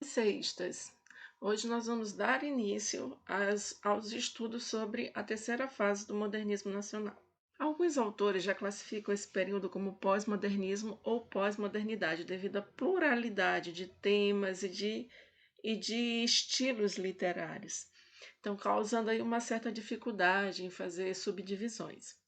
Liceístas. Hoje nós vamos dar início aos estudos sobre a terceira fase do modernismo nacional. Alguns autores já classificam esse período como pós-modernismo ou pós-modernidade, devido à pluralidade de temas e de estilos literários. Então, causando aí uma certa dificuldade em fazer subdivisões.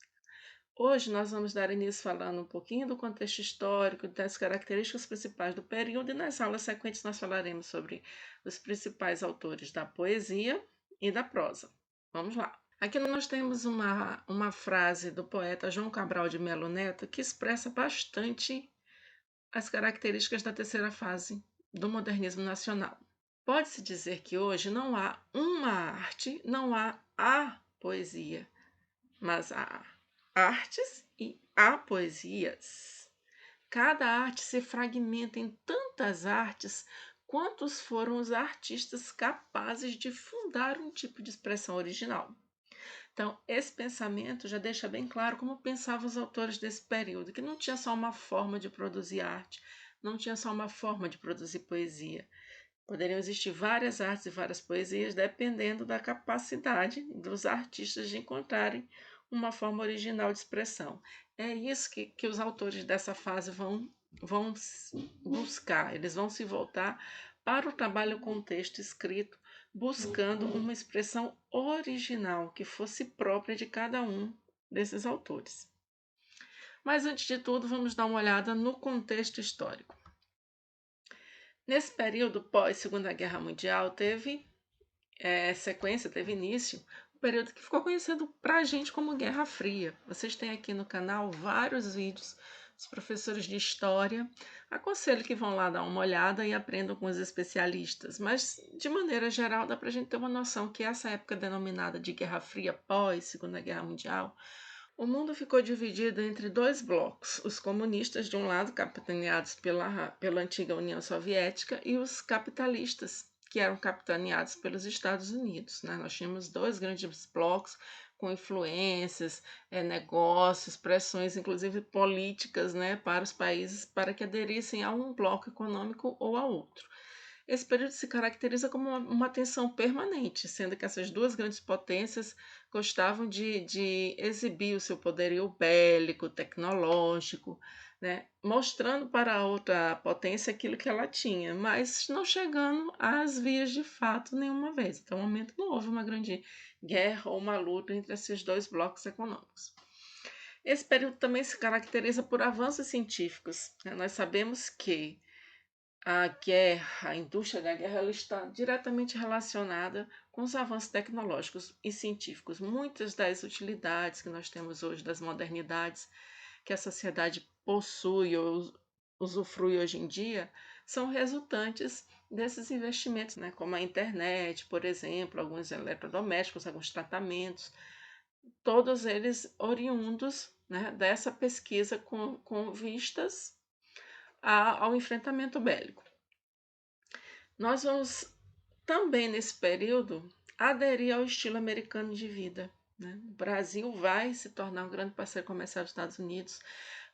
Hoje nós vamos dar início falando um pouquinho do contexto histórico, das características principais do período, e nas aulas seguintes nós falaremos sobre os principais autores da poesia e da prosa. Vamos lá. Aqui nós temos uma frase do poeta João Cabral de Melo Neto que expressa bastante as características da terceira fase do modernismo nacional. Pode-se dizer que hoje não há uma arte, não há a poesia, mas há artes e há poesias. Cada arte se fragmenta em tantas artes quantos foram os artistas capazes de fundar um tipo de expressão original. Então, esse pensamento já deixa bem claro como pensavam os autores desse período, que não tinha só uma forma de produzir arte, não tinha só uma forma de produzir poesia. Poderiam existir várias artes e várias poesias, dependendo da capacidade dos artistas de encontrarem uma forma original de expressão. É isso que os autores dessa fase vão buscar, eles vão se voltar para o trabalho com texto escrito, buscando uma expressão original que fosse própria de cada um desses autores. Mas antes de tudo, vamos dar uma olhada no contexto histórico. Nesse período pós-Segunda Guerra Mundial, teve sequência, teve início, um período que ficou conhecido para a gente como Guerra Fria. Vocês têm aqui no canal vários vídeos dos professores de história. Aconselho que vão lá dar uma olhada e aprendam com os especialistas. Mas, de maneira geral, dá para a gente ter uma noção que essa época denominada de Guerra Fria pós-Segunda Guerra Mundial, o mundo ficou dividido entre dois blocos: os comunistas, de um lado, capitaneados pela antiga União Soviética, e os capitalistas, que eram capitaneados pelos Estados Unidos. Né? Nós tínhamos dois grandes blocos com influências, negócios, pressões, inclusive políticas, né, para os países para que aderissem a um bloco econômico ou a outro. Esse período se caracteriza como uma tensão permanente, sendo que essas duas grandes potências gostavam de exibir o seu poderio bélico, tecnológico, né, mostrando para a outra potência aquilo que ela tinha, mas não chegando às vias de fato nenhuma vez. Até o momento não houve uma grande guerra ou uma luta entre esses dois blocos econômicos. Esse período também se caracteriza por avanços científicos. Né? Nós sabemos que a guerra, a indústria da guerra, ela está diretamente relacionada com os avanços tecnológicos e científicos. Muitas das utilidades que nós temos hoje, das modernidades que a sociedade possui ou usufrui hoje em dia, são resultantes desses investimentos, né? Como a internet, por exemplo, alguns eletrodomésticos, alguns tratamentos, todos eles oriundos, né, dessa pesquisa com vistas ao enfrentamento bélico. Nós vamos também, nesse período, aderir ao estilo americano de vida. Né? O Brasil vai se tornar um grande parceiro comercial dos Estados Unidos,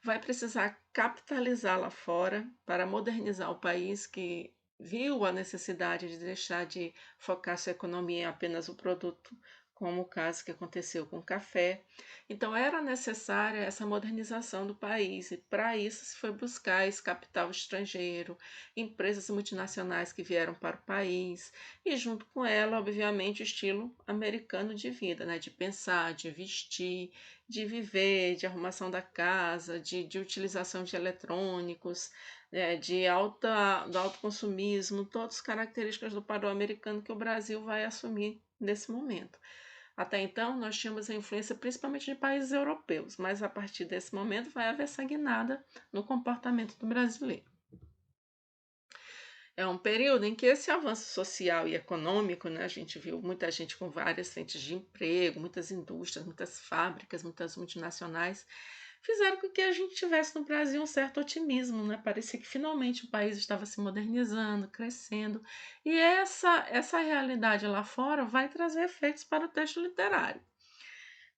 vai precisar capitalizar lá fora para modernizar o país, que viu a necessidade de deixar de focar sua economia em apenas o produto, como o caso que aconteceu com o café. Então, era necessária essa modernização do país, e para isso se foi buscar esse capital estrangeiro, empresas multinacionais que vieram para o país, e junto com ela, obviamente, o estilo americano de vida, né? De pensar, de vestir, de viver, de arrumação da casa, de utilização de eletrônicos, do alto consumismo, todas as características do padrão americano que o Brasil vai assumir nesse momento. Até então, nós tínhamos a influência principalmente de países europeus, mas a partir desse momento vai haver essa guinada no comportamento do brasileiro. É um período em que esse avanço social e econômico, né, a gente viu muita gente com várias frentes de emprego, muitas indústrias, muitas fábricas, muitas multinacionais, fizeram com que a gente tivesse no Brasil um certo otimismo, né? Parecia que finalmente o país estava se modernizando, crescendo, e essa realidade lá fora vai trazer efeitos para o texto literário.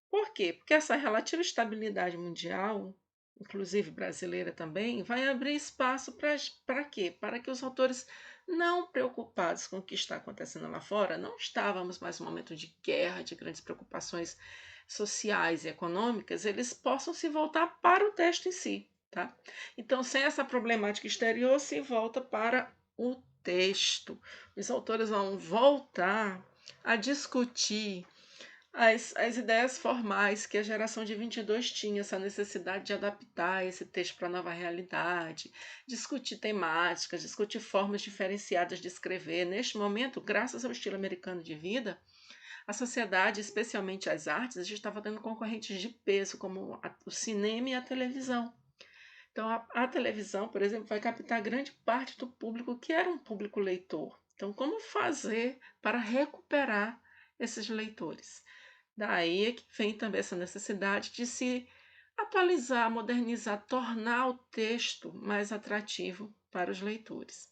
Por quê? Porque essa relativa estabilidade mundial, inclusive brasileira também, vai abrir espaço para quê? Para que os autores não preocupados com o que está acontecendo lá fora, não estávamos mais num momento de guerra, de grandes preocupações sociais e econômicas, eles possam se voltar para o texto em si, tá? Então, sem essa problemática exterior, se volta para o texto. Os autores vão voltar a discutir as ideias formais que a geração de 22 tinha, essa necessidade de adaptar esse texto para a nova realidade, discutir temáticas, discutir formas diferenciadas de escrever. Neste momento, graças ao estilo americano de vida, a sociedade, especialmente as artes, já estava tendo concorrentes de peso, como o cinema e a televisão. Então, a televisão, por exemplo, vai captar grande parte do público que era um público leitor. Então, como fazer para recuperar esses leitores? Daí é que vem também essa necessidade de se atualizar, modernizar, tornar o texto mais atrativo para os leitores.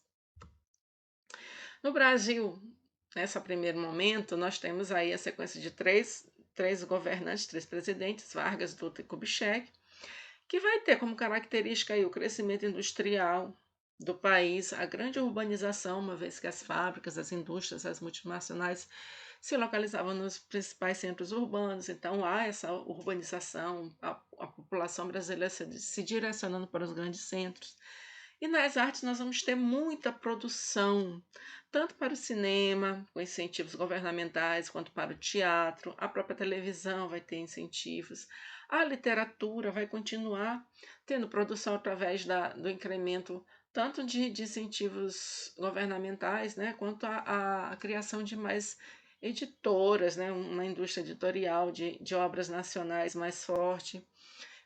No Brasil, nesse primeiro momento, nós temos aí a sequência de três governantes, três presidentes, Vargas, Dutra e Kubitschek, que vai ter como característica aí o crescimento industrial do país, a grande urbanização, uma vez que as fábricas, as indústrias, as multinacionais se localizavam nos principais centros urbanos, então há essa urbanização, a população brasileira se direcionando para os grandes centros. E nas artes nós vamos ter muita produção, tanto para o cinema, com incentivos governamentais, quanto para o teatro, a própria televisão vai ter incentivos, a literatura vai continuar tendo produção através do incremento tanto de incentivos governamentais, né, quanto a criação de mais editoras, né, uma indústria editorial de obras nacionais mais forte.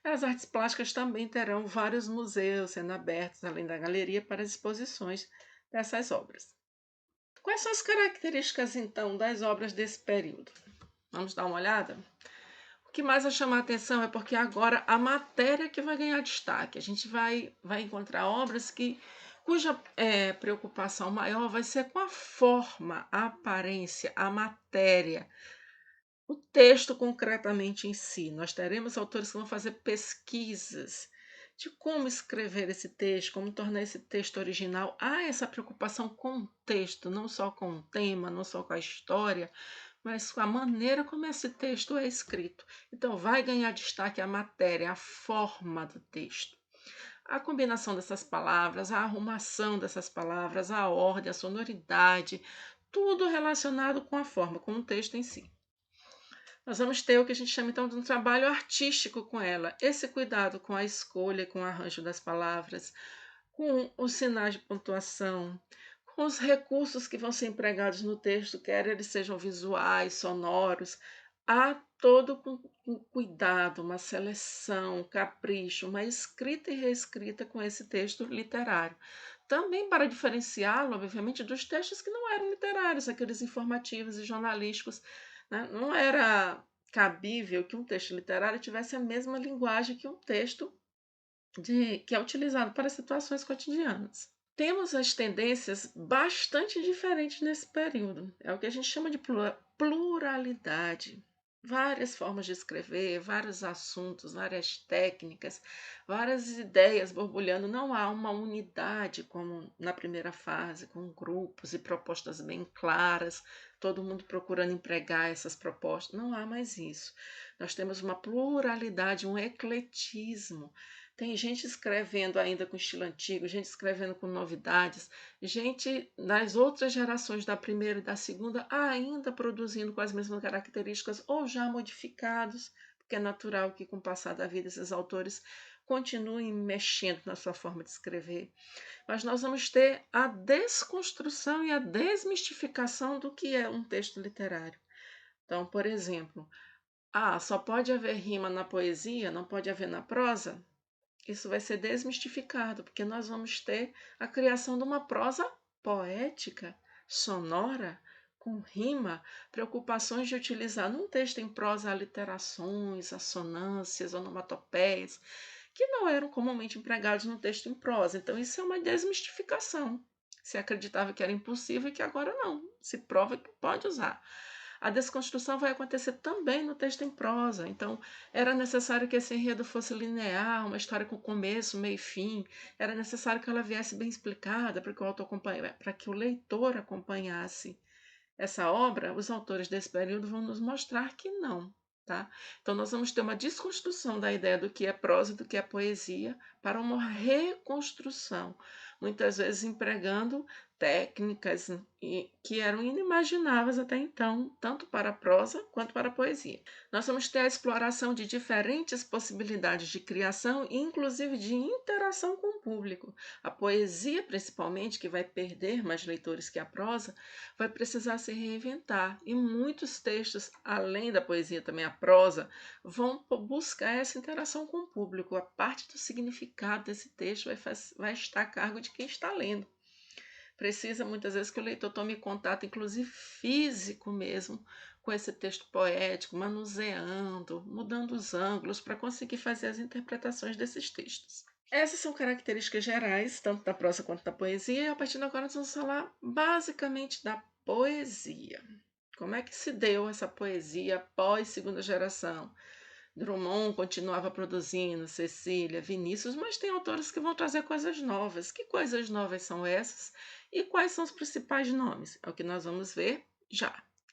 As artes plásticas também terão vários museus sendo abertos, além da galeria, para as exposições dessas obras. Quais são as características, então, das obras desse período? Vamos dar uma olhada? O que mais vai chamar a atenção é porque agora a matéria que vai ganhar destaque. A gente vai encontrar obras cuja preocupação maior vai ser com a forma, a aparência, a matéria, o texto concretamente em si. Nós teremos autores que vão fazer pesquisas de como escrever esse texto, como tornar esse texto original. Há essa preocupação com o texto, não só com o tema, não só com a história, mas com a maneira como esse texto é escrito. Então, vai ganhar destaque a matéria, a forma do texto. A combinação dessas palavras, a arrumação dessas palavras, a ordem, a sonoridade, tudo relacionado com a forma, com o texto em si. Nós vamos ter o que a gente chama então de um trabalho artístico com ela, esse cuidado com a escolha, com o arranjo das palavras, com os sinais de pontuação, com os recursos que vão ser empregados no texto, quer eles sejam visuais, sonoros, há todo um cuidado, uma seleção, um capricho, uma escrita e reescrita com esse texto literário. Também para diferenciá-lo, obviamente, dos textos que não eram literários, aqueles informativos e jornalísticos, né? Não era cabível que um texto literário tivesse a mesma linguagem que um texto que é utilizado para situações cotidianas. Temos as tendências bastante diferentes nesse período. É o que a gente chama de pluralidade. Várias formas de escrever, vários assuntos, várias técnicas, várias ideias borbulhando. Não há uma unidade como na primeira fase, com grupos e propostas bem claras, todo mundo procurando empregar essas propostas. Não há mais isso. Nós temos uma pluralidade, um ecletismo. Tem gente escrevendo ainda com estilo antigo, gente escrevendo com novidades, gente das outras gerações, da primeira e da segunda, ainda produzindo com as mesmas características ou já modificados, porque é natural que com o passar da vida esses autores continuem mexendo na sua forma de escrever. Mas nós vamos ter a desconstrução e a desmistificação do que é um texto literário. Então, por exemplo, só pode haver rima na poesia, não pode haver na prosa? Isso vai ser desmistificado, porque nós vamos ter a criação de uma prosa poética, sonora, com rima, preocupações de utilizar num texto em prosa aliterações, assonâncias, onomatopeias, que não eram comumente empregados no texto em prosa. Então, isso é uma desmistificação. Se acreditava que era impossível e que agora não, se prova que pode usar. A desconstrução vai acontecer também no texto em prosa. Então, era necessário que esse enredo fosse linear, uma história com começo, meio e fim. Era necessário que ela viesse bem explicada para que o autor para que o leitor acompanhasse essa obra. Os autores desse período vão nos mostrar que não. Tá? Então, nós vamos ter uma desconstrução da ideia do que é prosa e do que é poesia para uma reconstrução, muitas vezes empregando técnicas que eram inimagináveis até então, tanto para a prosa quanto para a poesia. Nós vamos ter a exploração de diferentes possibilidades de criação e, inclusive, de interação com o público. A poesia, principalmente, que vai perder mais leitores que a prosa, vai precisar se reinventar. E muitos textos, além da poesia, também a prosa, vão buscar essa interação com o público. A parte do significado desse texto vai estar a cargo de quem está lendo. Precisa muitas vezes que o leitor tome contato, inclusive físico mesmo, com esse texto poético, manuseando, mudando os ângulos para conseguir fazer as interpretações desses textos. Essas são características gerais, tanto da prosa quanto da poesia, e a partir de agora nós vamos falar basicamente da poesia. Como é que se deu essa poesia pós segunda geração? Drummond continuava produzindo, Cecília, Vinícius, mas tem autores que vão trazer coisas novas. Que coisas novas são essas? E quais são os principais nomes? É o que nós vamos ver já.